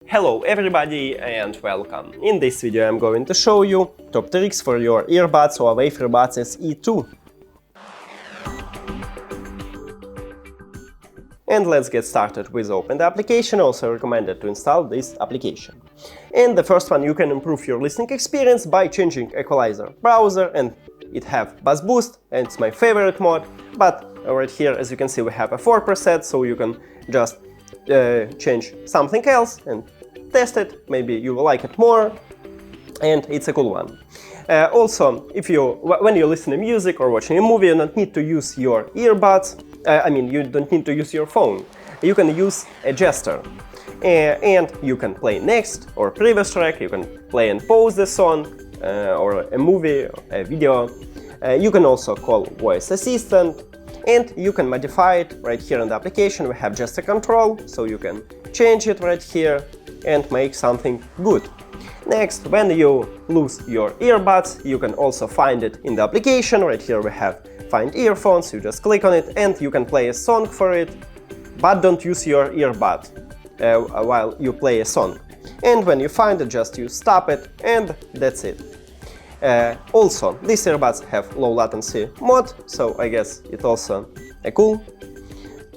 Hello everybody and welcome! In this video I'm going to show you top tricks for your earbuds HUAWEI Freebuds SE2. And let's get started with open the application. Also recommended to install this application. And the first one, you can improve your listening experience by changing equalizer browser, and it have bass boost, and it's my favorite mode. But right here, as you can see, we have a 4 preset, so you can just change something else and test it. Maybe you will like it more, and it's a cool one. Also, when you listen to music or watching a movie, you don't need to use your earbuds. You don't need to use your phone. You can use a gesture, and you can play next or previous track. You can play and pause the song or a movie, or a video. You can also call voice assistant, and you can modify it right here in the application. We have gesture control, so you can change it right here and make something good. Next, when you lose your earbuds, you can also find it in the application. Right here we have Find Earphones. You just click on it and you can play a song for it, but don't use your earbud while you play a song. And when you find it, just you stop it, and that's it. Also, these earbuds have low latency mode, so I guess it's also cool,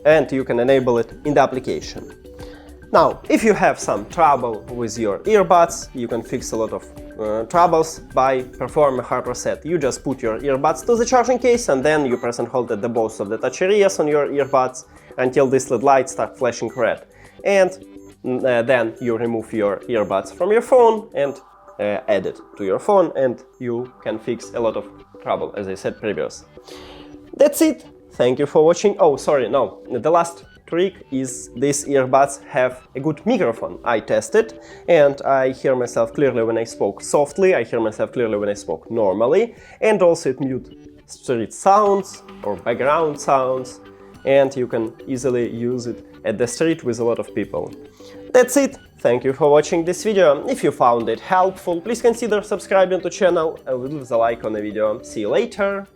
and you can enable it in the application. Now, if you have some trouble with your earbuds, you can fix a lot of troubles by performing a hard reset. You just put your earbuds to the charging case, and then you press and hold at the both of the touch areas on your earbuds until this LED light starts flashing red. And then you remove your earbuds from your phone and add it to your phone, and you can fix a lot of trouble, as I said previous. That's it. Thank you for watching. Oh, sorry, no, the last trick is these earbuds have a good microphone. I tested, and I hear myself clearly when I spoke softly, I hear myself clearly when I spoke normally, and also it mutes street sounds or background sounds, and you can easily use it at the street with a lot of people. That's it. Thank you for watching this video. If you found it helpful, please consider subscribing to the channel and leave a like on the video. See you later!